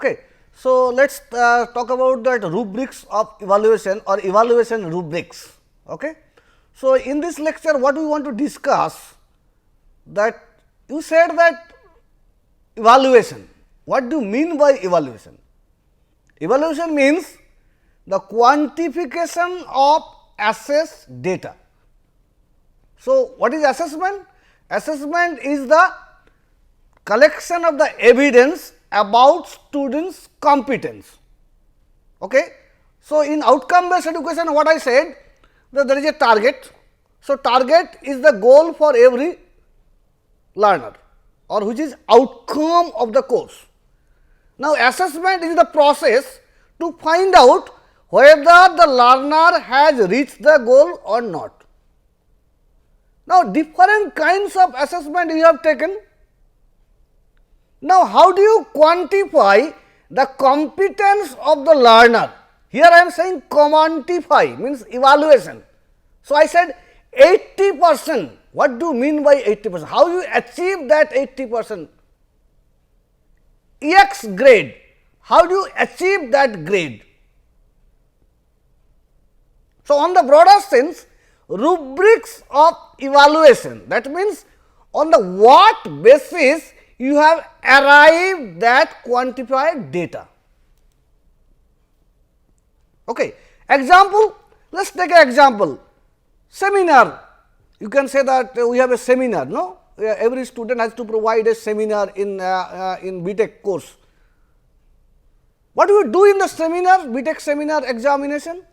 Okay. So, let us talk about that rubrics of evaluation or evaluation rubrics. Okay. So, in this lecture what we want to discuss, that you said that evaluation, what do you mean by evaluation? Evaluation means the quantification of assessed data. So, what is assessment? Assessment is the collection of the evidence about students' competence. Okay. So, in outcome based education what I said, that there is a target. So, target is the goal for every learner or which is outcome of the course. Now, assessment is the process to find out whether the learner has reached the goal or not. Now, different kinds of assessment you have taken. Now, how do you quantify the competence of the learner? Here I am saying quantify means evaluation. So, I said 80%. What do you mean by 80%? How you achieve that 80%? EX grade. How do you achieve that grade? So, on the broader sense, rubrics of evaluation, that means on the what basis you have arrived that quantified data. Okay. Example, let us take an example, seminar. You can say that we have a seminar, no? Every student has to provide a seminar in BTech course. What do you do in the seminar, BTech seminar examination?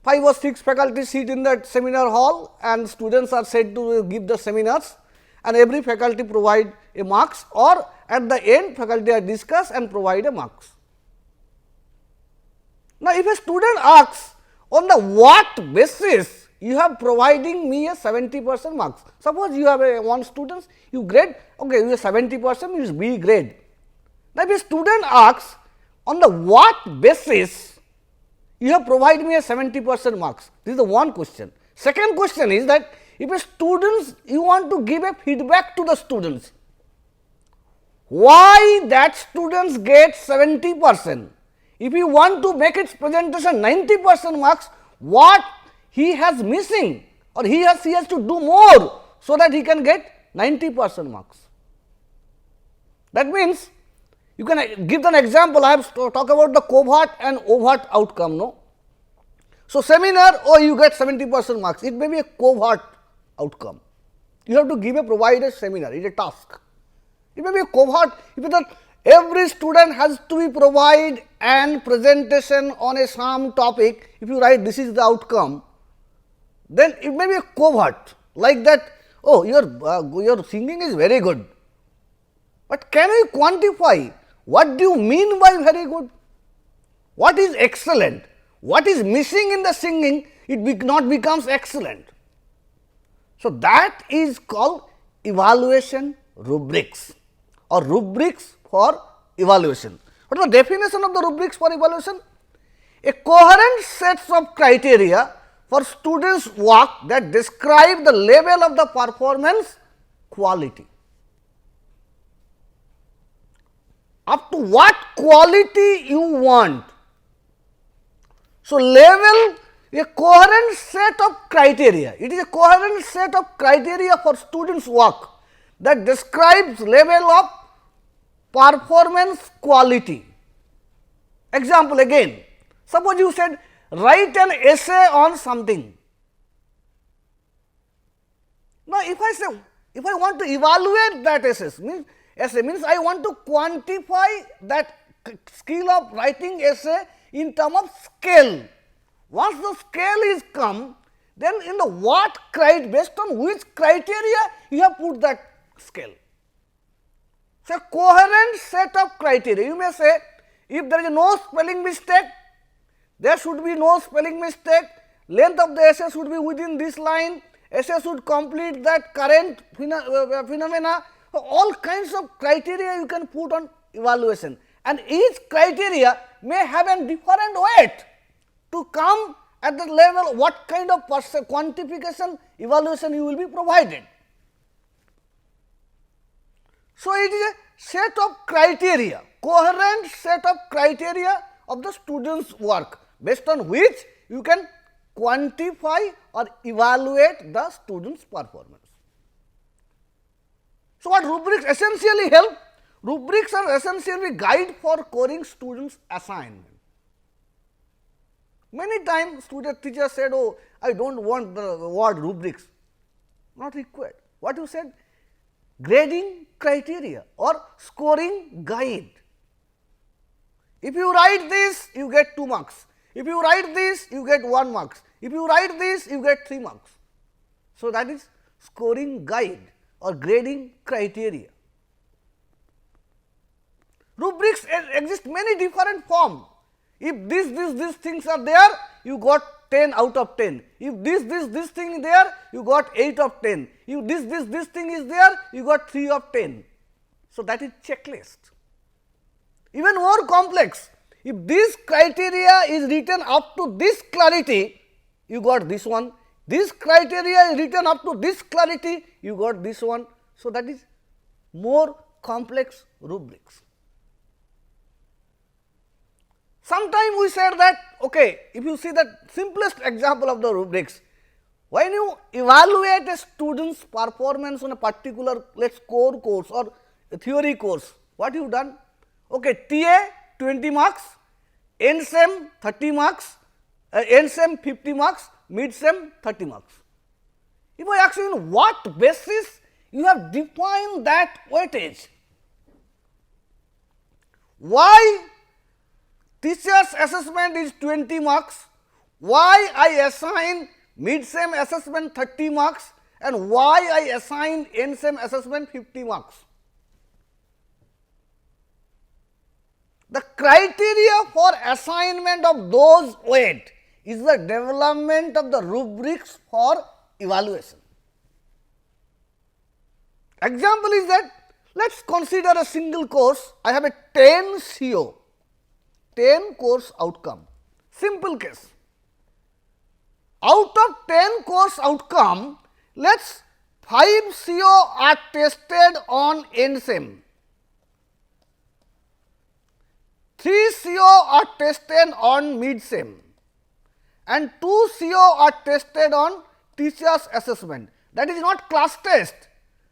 5 or 6 faculty sit in that seminar hall and students are said to give the seminars, and every faculty provide a marks, or at the end faculty are discuss and provide a marks. Now, if a student asks on the what basis you have providing me a 70% marks, suppose you have a one students, you grade, okay, you have 70% is B grade. Now, if a student asks on the what basis you have provided me a 70% marks, this is the one question. Second question is that if a students, you want to give a feedback to the students, why that students get 70%? If you want to make its presentation 90% marks, what he has missing or she has to do more, so that he can get 90% marks. That means, you can give an example, I have to talk about the covert and overt outcome. No? So, seminar, oh, you get 70% marks, it may be a covert outcome. You have to give a provided seminar, it is a task. It may be a covert, if it is every student has to be provide an presentation on a some topic, if you write this is the outcome, then it may be a covert, like that, oh, your singing is very good. But can you quantify? What do you mean by very good? What is excellent? What is missing in the singing? It not becomes excellent. So, that is called evaluation rubrics or rubrics for evaluation. What is the definition of the rubrics for evaluation? A coherent set of criteria for students' work that describe the level of the performance quality. Up to what quality you want. So, level, a coherent set of criteria, it is a coherent set of criteria for students' work that describes level of performance quality. Example again, suppose you said write an essay on something. Now, if I say, if I want to evaluate that essay means I want to quantify that skill of writing essay in terms of scale. Once the scale is come, then in the what criteria, based on which criteria you have put that scale. So, coherent set of criteria, you may say if there is no spelling mistake, there should be no spelling mistake, length of the essay should be within this line, essay should complete that current phenomena, all kinds of criteria you can put on evaluation, and each criteria may have a different weight to come at the level what kind of quantification evaluation you will be provided. So, it is a set of criteria coherent set of criteria of the student's work, based on which you can quantify or evaluate the student's performance. So, what rubrics essentially help? Rubrics are essentially guide for scoring students' assignment. Many times teachers said, oh, I do not want the word rubrics, not required. What you said? Grading criteria or scoring guide. If you write this, you get 2 marks. If you write this, you get 1 marks. If you write this, you get 3 marks. So, that is scoring guide or grading criteria. Rubrics exist many different forms. If these things are there, you got 10 out of 10. If this thing is there, you got 8 of 10. If this thing is there, you got 3 of 10. So, that is checklist. Even more complex, if this criteria is written up to this clarity, you got this one. This criteria is written up to this clarity, you got this one. So, that is more complex rubrics. Sometimes we said that, okay, if you see the simplest example of the rubrics, when you evaluate a student's performance on a particular, let us core course or a theory course, what you have done? Okay, TA 20 marks, NSEM 30 marks, NSEM 50 marks, mid-SEM 30 marks. If I ask you on what basis you have defined that weightage, why teacher's assessment is 20 marks, why I assign mid-SEM assessment 30 marks and why I assign end-SEM assessment 50 marks. The criteria for assignment of those weight is the development of the rubrics for evaluation. Example is that, let us consider a single course, I have a 10 CO, 10 course outcome, simple case. Out of 10 course outcome, let us 5 CO are tested on end-SEM, 3 CO are tested on mid-SEM and 2 CO are tested on teacher's assessment. That is not class test.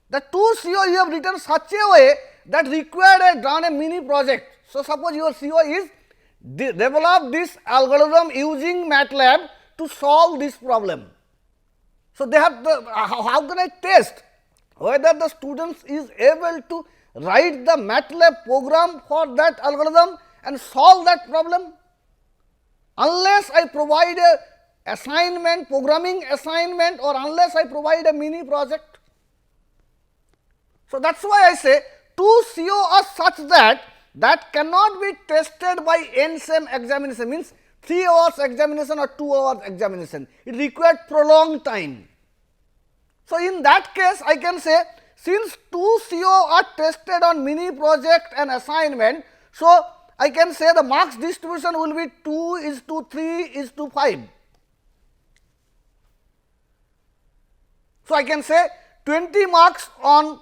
The 2 CO you have written such a way that required done a mini project. So, suppose your CO is develop this algorithm using MATLAB to solve this problem. So, they have the, how can I test whether the students is able to write the MATLAB program for that algorithm and solve that problem, unless I provide a assignment, programming assignment or unless I provide a mini project. So, that is why I say 2 CO are such that cannot be tested by end-SEM examination, means 3 hours examination or 2 hours examination, it required prolonged time. So, in that case I can say, since 2 CO are tested on mini project and assignment, so I can say the marks distribution will be 2:3:5. So, I can say 20 marks on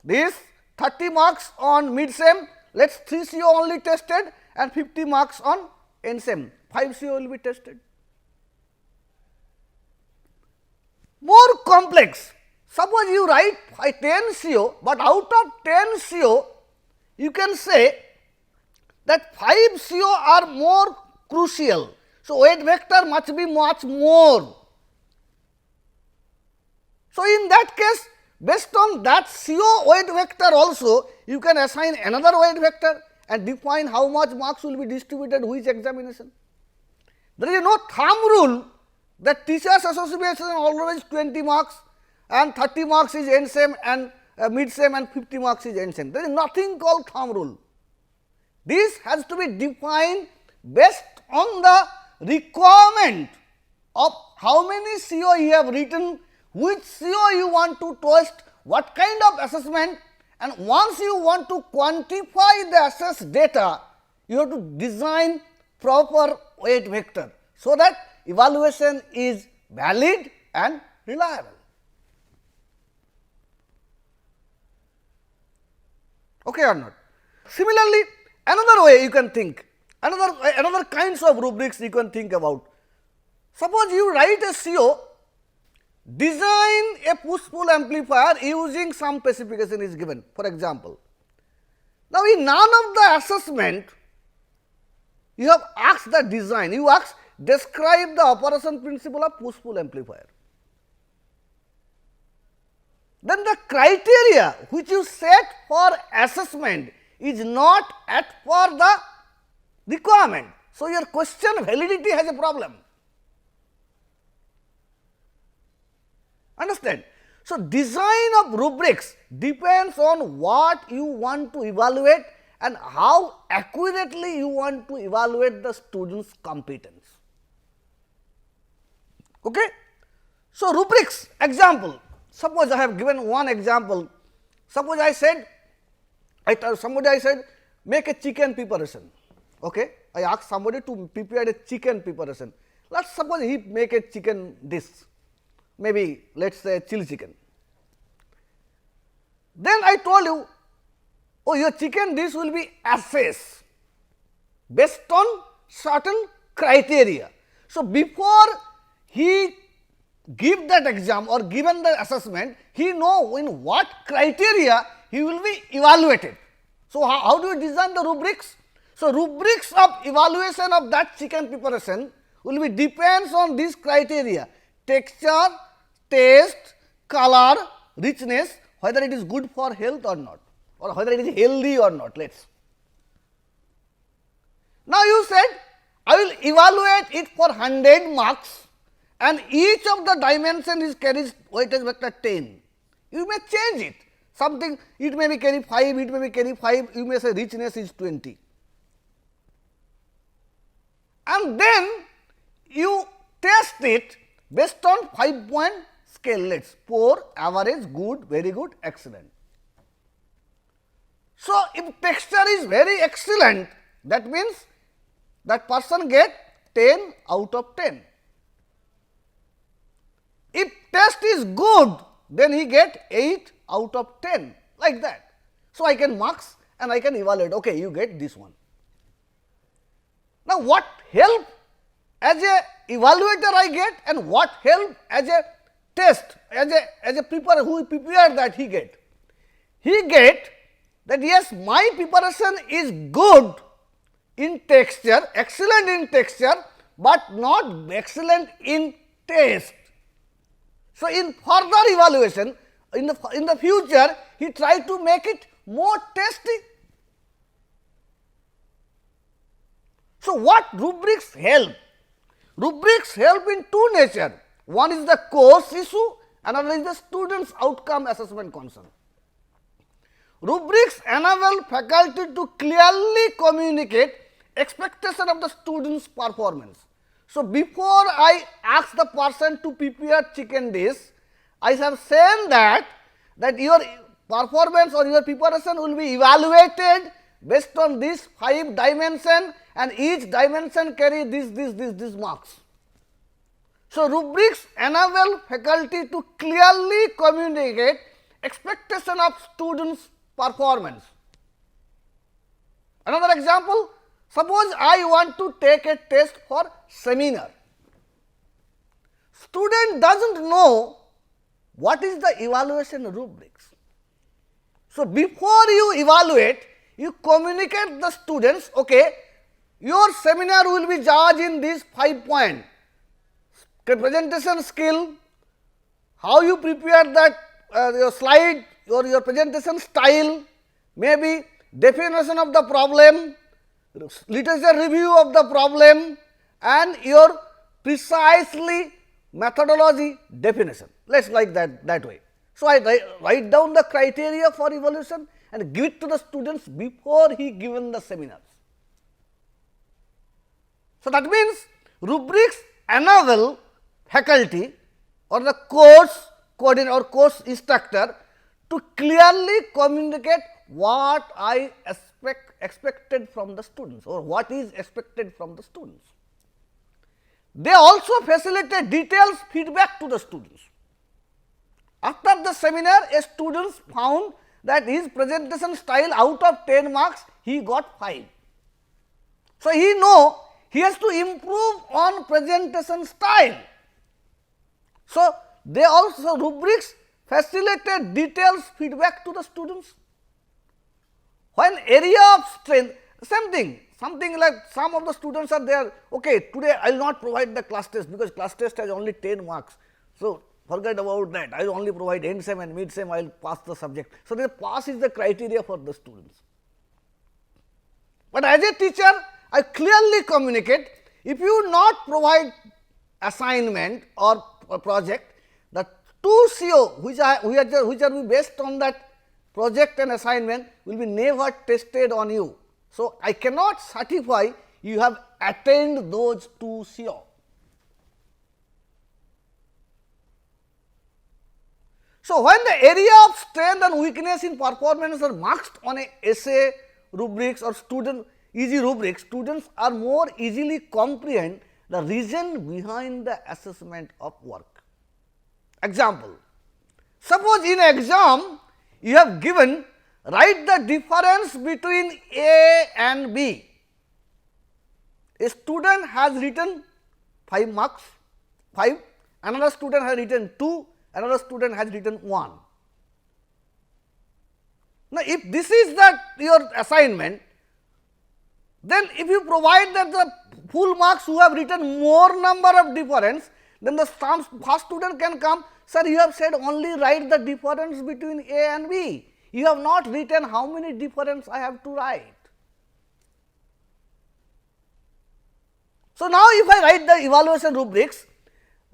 this, 30 marks on mid-SEM, let us 3 CO only tested and 50 marks on end-SEM, 5 CO will be tested. More complex, suppose you write 10 CO, but out of 10 CO, you can say that 5 CO are more crucial. So, weight vector must be much more. So, in that case, based on that CO weight vector also, you can assign another weight vector and define how much marks will be distributed which examination. There is no thumb rule that teachers association always 20 marks and 30 marks is end-SEM and mid-SEM and 50 marks is end-SEM. There is nothing called thumb rule. This has to be defined based on the requirement of how many CO you have written, which CO you want to test, what kind of assessment, and once you want to quantify the assessed data, you have to design proper weight vector, so that evaluation is valid and reliable. Okay or not? Similarly, Another way you can think, another kinds of rubrics you can think about. Suppose you write a CO, design a push-pull amplifier using some specification is given, for example. Now, in none of the assessment, you have asked the design, you asked describe the operation principle of push-pull amplifier. Then the criteria which you set for assessment is not as per the requirement. So, your question validity has a problem. Understand? So, design of rubrics depends on what you want to evaluate and how accurately you want to evaluate the student's competence. Okay? So, rubrics example, suppose I have given one example, suppose I said, somebody I said make a chicken preparation, okay? I asked somebody to prepare a chicken preparation. Let us suppose he make a chicken dish, maybe let us say chili chicken. Then I told you, oh, your chicken dish will be assessed based on certain criteria. So, before he give that exam or given the assessment, he know in what criteria he will be evaluated. So, how do you design the rubrics? So, rubrics of evaluation of that chicken preparation will be depends on these criteria: texture, taste, color, richness, whether it is good for health or not, or whether it is healthy or not. Let's. Now, you said I will evaluate it for 100 marks and each of the dimension is carries weightage vector 10. You may change it, something it may be carry 5, it may be carry 5, you may say richness is 20. And then you test it based on 5-point scale, let us poor, average, good, very good, excellent. So, if texture is very excellent, that means that person get 10 out of 10. If test is good, then he get 8 out of 10, like that. So, I can marks and I can evaluate, okay, you get this one. Now, what help as a evaluator I get and what help as a test, as a preparer who prepared that he get? He get that yes, my preparation is good in texture, excellent in texture, but not excellent in taste. So, in further evaluation, in the future, he tried to make it more tasty. So, what rubrics help? Rubrics help in two nature. One is the course issue, another is the student's outcome assessment concern. Rubrics enable faculty to clearly communicate expectation of the student's performance. So, before I ask the person to prepare chicken dish, I have said that your performance or your preparation will be evaluated based on these 5 dimension and each dimension carry this marks. So, rubrics enable faculty to clearly communicate expectation of students' performance. Another example, suppose I want to take a test for seminar. Student does not know what is the evaluation rubrics. So, before you evaluate, you communicate the students, okay, your seminar will be judged in these 5 points: presentation skill, how you prepare that your slide, your presentation style, maybe definition of the problem, literature review of the problem, and your precisely methodology definition. Let us like that way. So, I write down the criteria for evaluation and give it to the students before he given the seminars. So, that means rubrics enable faculty or the course coordinator or course instructor to clearly communicate what I expected from the students or what is expected from the students. They also facilitate detailed feedback to the students. After the seminar, a student found that his presentation style out of 10 marks he got 5. So, he know he has to improve on presentation style. So, they also rubrics facilitated details feedback to the students. When area of strength, same thing, something like some of the students are there, okay, today I will not provide the class test because class test has only 10 marks. So, forget about that, I will only provide end sem and mid sem, I will pass the subject. So, the pass is the criteria for the students. But as a teacher, I clearly communicate, if you not provide assignment or project, the 2 CO which are be based on that project and assignment will be never tested on you. So, I cannot certify you have attained those 2 CO. So, when the area of strength and weakness in performance are marked on a essay rubrics or student easy rubrics, students are more easily comprehend the reason behind the assessment of work. Example, suppose in exam you have given write the difference between A and B. A student has written 5 marks, 5, another student has written 2, another student has written 1. Now, if this is your assignment, then if you provide that the full marks who have written more number of difference, then the first student can come, sir, you have said only write the difference between A and B. You have not written how many difference I have to write. So, now if I write the evaluation rubrics,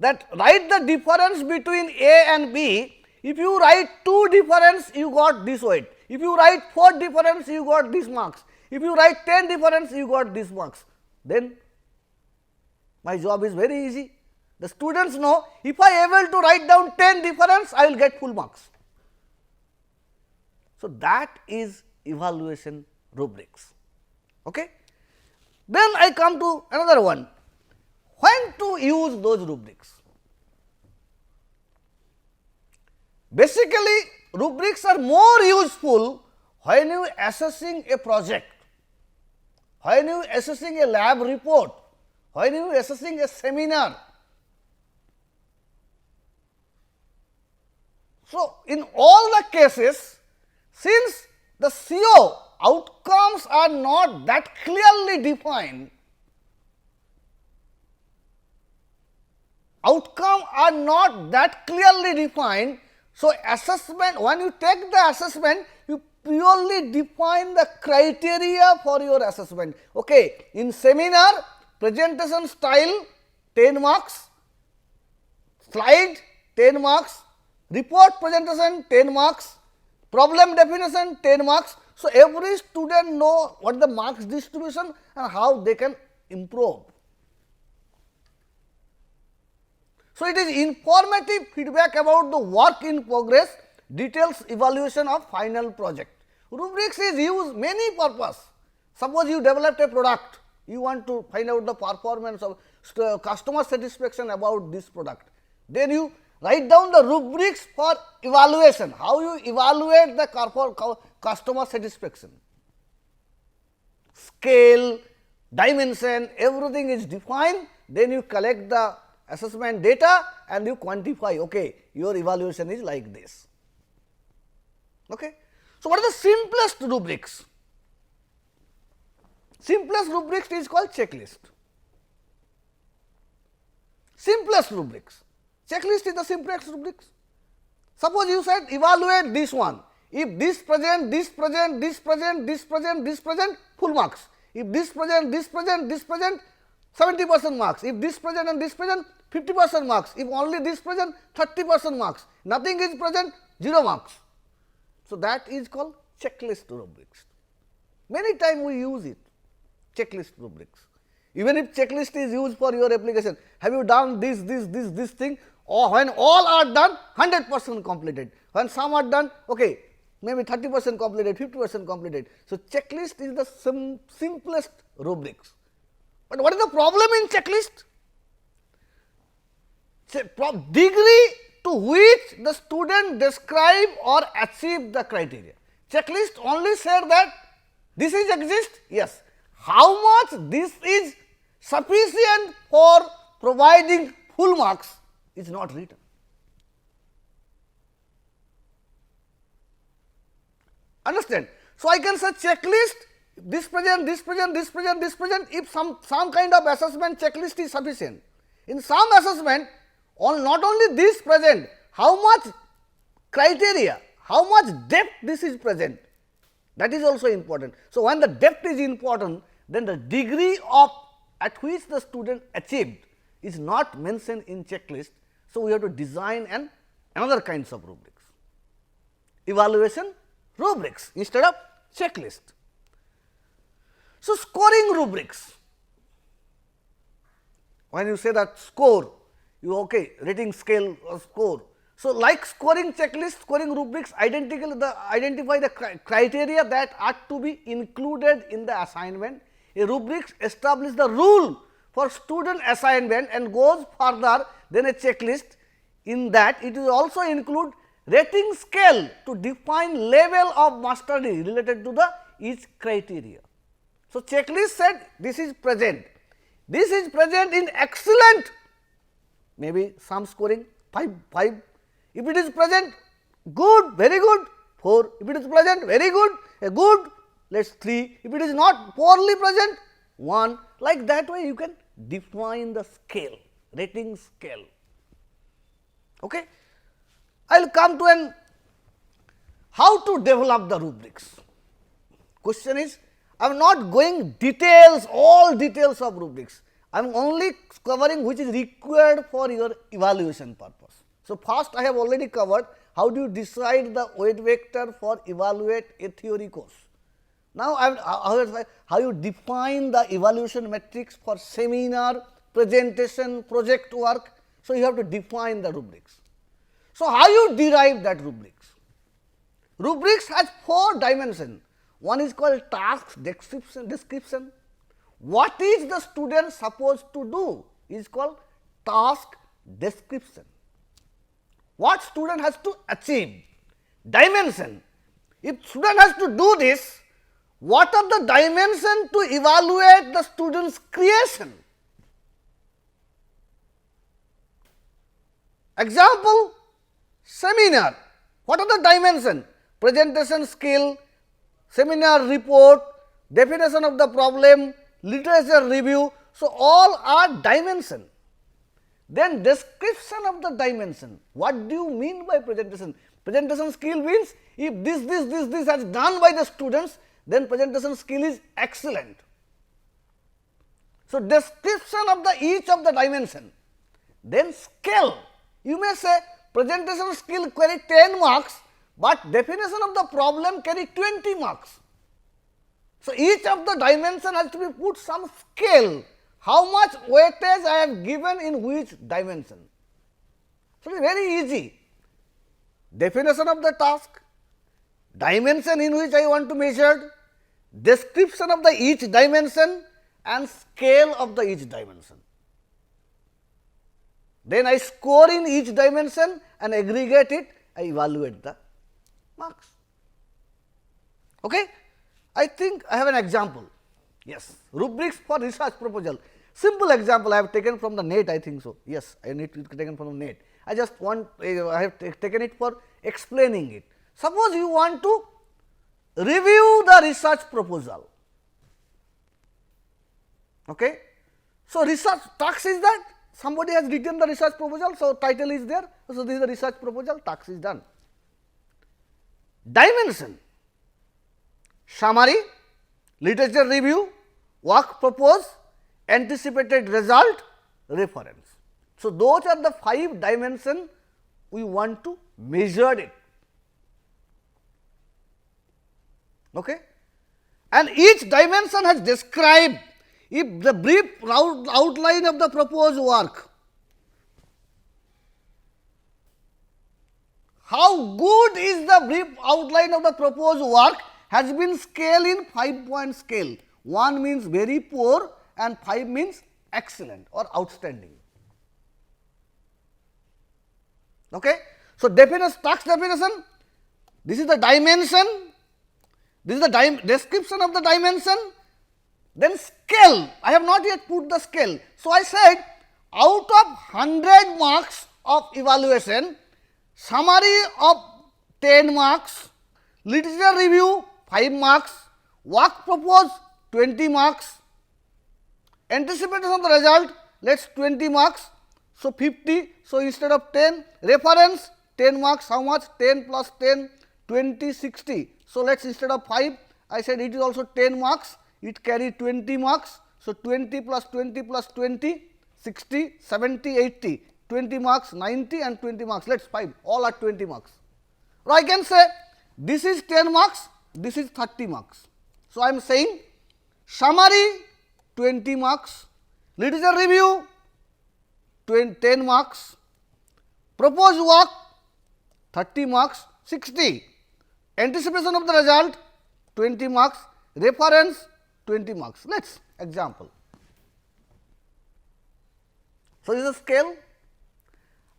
that write the difference between A and B, if you write 2 difference, you got this weight. If you write 4 difference, you got this marks. If you write 10 difference, you got this marks. Then my job is very easy. The students know if I able to write down 10 difference, I will get full marks. So, that is evaluation rubrics. Okay. Then I come to another one, when to use those rubrics. Basically, rubrics are more useful when you assessing a project, when you assessing a lab report, when you assessing a seminar. So, in all the cases, since the CO outcomes are not that clearly defined, so assessment, when you take the assessment, you purely define the criteria for your assessment. Okay, in seminar, presentation style 10 marks, slide 10 marks, report presentation 10 marks, problem definition 10 marks. So, every student know what the marks distribution and how they can improve. So, it is informative feedback about the work in progress, details evaluation of final project. Rubrics is used many purpose. Suppose you developed a product, you want to find out the performance of customer satisfaction about this product. Then you write down the rubrics for evaluation, how you evaluate the customer satisfaction. Scale, dimension, everything is defined, then you collect the assessment data and you quantify, okay, your evaluation is like this. Okay. So, what are the simplest rubrics? Simplest rubrics is called checklist. Simplest rubrics. Checklist is the simplest rubrics. Suppose you said evaluate this one. If this present, this present, this present, this present, this present, full marks. If this present, this present, this present, 70% marks. If this present and this present, 50% marks. If only this present, 30% marks. Nothing is present, 0 marks. So, that is called checklist rubrics. Many times we use it, checklist rubrics. Even if checklist is used for your application, have you done this thing, or when all are done, 100% completed. When some are done, okay, maybe 30% completed, 50% completed. So, checklist is the simplest rubrics. But what is the problem in checklist? Degree to which the student describe or achieve the criteria. Checklist only said that this is exist, yes. How much this is sufficient for providing full marks is not written. Understand? So, I can say checklist, this present, this present, this present, this present, if some kind of assessment checklist is sufficient. In some assessment, not only this present, how much criteria, how much depth this is present, that is also important. So, when the depth is important, then the degree of at which the student achieved is not mentioned in checklist. So, we have to design another kinds of rubrics, evaluation rubrics instead of checklist. So, scoring rubrics, when you say that score, you okay, rating scale or score. So, like scoring checklist, scoring rubrics identify the criteria that are to be included in the assignment. A rubric establishes the rule for student assignment and goes further than a checklist, in that it will also include rating scale to define level of mastery related to the each criteria. So, checklist said this is present in excellent, maybe some scoring 5, if it is present good, very good 4, if it is present very good, a good, let us 3, if it is not poorly present 1, like that way you can define the scale, rating scale. Okay. I will come to how to develop the rubrics. Question is, I am not going details, all details of rubrics. I am only covering which is required for your evaluation purpose. So, first I have already covered how do you decide the weight vector for evaluate a theory course. Now, how you define the evaluation metrics for seminar, presentation, project work. So, you have to define the rubrics. So, how you derive that rubrics? Rubrics has 4 dimensions. One is called task description. What is the student supposed to do is called task description. What student has to achieve? Dimension. If student has to do this, what are the dimensions to evaluate the student's creation? Example, seminar. What are the dimensions? Presentation skill, seminar report, definition of the problem, literature review. So, all are dimension. Then description of the dimension. What do you mean by presentation? Presentation skill means if this has done by the students, then presentation skill is excellent. So, description of each of the dimension. Then scale. You may say presentation skill carry 10 marks, but definition of the problem carry 20 marks. So, each of the dimension has to be put some scale, how much weightage I have given in which dimension. So, it is very easy. Definition of the task, dimension in which I want to measure, description of each dimension and scale of each dimension. Then I score in each dimension and aggregate it, I evaluate the marks. Okay? I think I have an example. Yes, rubrics for research proposal. Simple example I have taken from the net, I think so. Yes, I need to taken from the net. I just want, I have taken it for explaining it. Suppose you want to review the research proposal. Okay? So, research task is that somebody has written the research proposal. So, title is there. So, this is the research proposal, task is done. Dimension, summary, literature review, work proposed, anticipated result, reference. So, those are the 5 dimensions we want to measure it. Okay? And each dimension has described if the brief outline of the proposed work, how good is the brief outline of the proposed work has been scaled in 5-point scale. 1 means very poor and 5 means excellent or outstanding. Okay. So, task definition, this is the dimension, this is the description of the dimension, then scale, I have not yet put the scale. So, I said out of 100 marks of evaluation, summary of 10 marks, literature review 5 marks, work proposed 20 marks, anticipation of the result let us 20 marks. So, 50. So, instead of 10, reference 10 marks, how much? 10 plus 10, 20, 60. So, let us instead of 5, I said it is also 10 marks, it carry 20 marks. So, 20 plus 20 plus 20, 60, 70, 80, 20 marks, 90 and 20 marks, let us 5, all are 20 marks. Or I can say this is 10 marks, this is 30 marks. So, I am saying summary 20 marks, literature review 10 marks, proposed work 30 marks, 60, anticipation of the result 20 marks, reference 20 marks. Let us example. So, this is a scale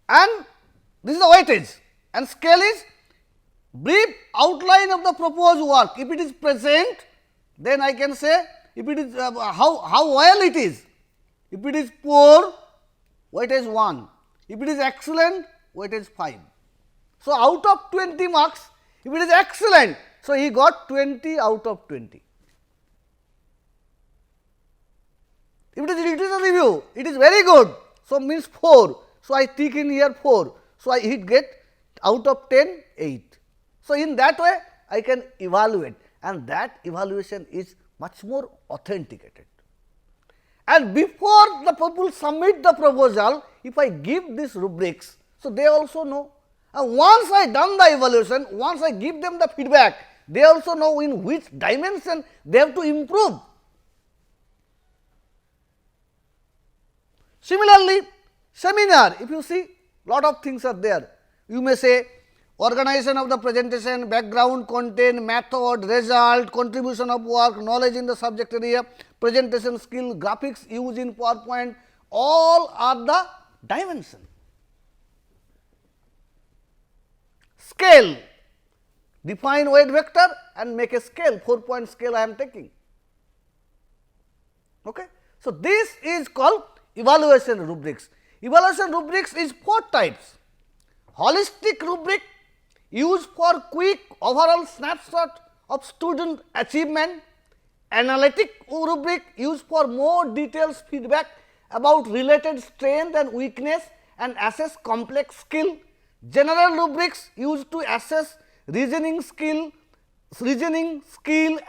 and this is the weightage, and scale is brief outline of the proposed work. If it is present, then I can say if it is how well it is. If it is poor, weightage 1. If it is excellent, weightage 5. So, out of 20 marks, if it is excellent, so he got 20 out of 20. If it is literature review, it is very good. So, means 4. So, I tick in here 4. So, he get out of 10, 8. So, in that way I can evaluate, and that evaluation is much more authenticated. And before the people submit the proposal, if I give these rubrics, so they also know. And once I done the evaluation, once I give them the feedback, they also know in which dimension they have to improve. Similarly, seminar, if you see, lot of things are there. You may say organization of the presentation, background, content, method, result, contribution of work, knowledge in the subject area, presentation skill, graphics used in PowerPoint, all are the dimension. Scale, define weight vector and make a scale, 4-point scale I am taking. Okay. So, this is called evaluation rubrics. Evaluation rubrics is 4 types. Holistic rubric used for quick overall snapshot of student achievement, analytic rubric used for more details feedback about related strength and weakness and assess complex skill, general rubrics used to assess reasoning skill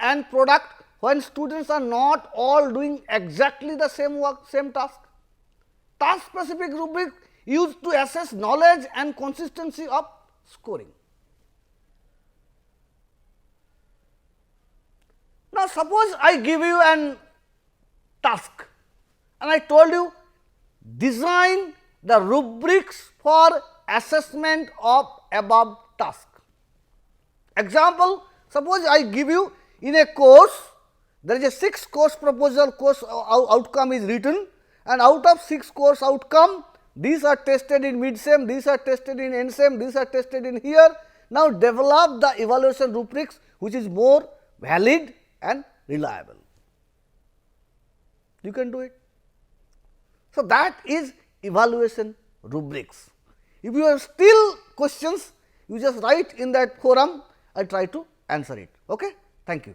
and product when students are not all doing exactly the same work, same task. Task specific rubric used to assess knowledge and consistency of scoring. Now, suppose I give you an task and I told you design the rubrics for assessment of above task. Example, suppose I give you in a course, there is a 6 course proposal, course outcome is written, and out of 6 course outcome, these are tested in mid sem, these are tested in end sem, these are tested in here. Now, develop the evaluation rubrics which is more valid and reliable. You can do it. So, that is evaluation rubrics. If you have still questions, you just write in that forum, I try to answer it. Okay? Thank you.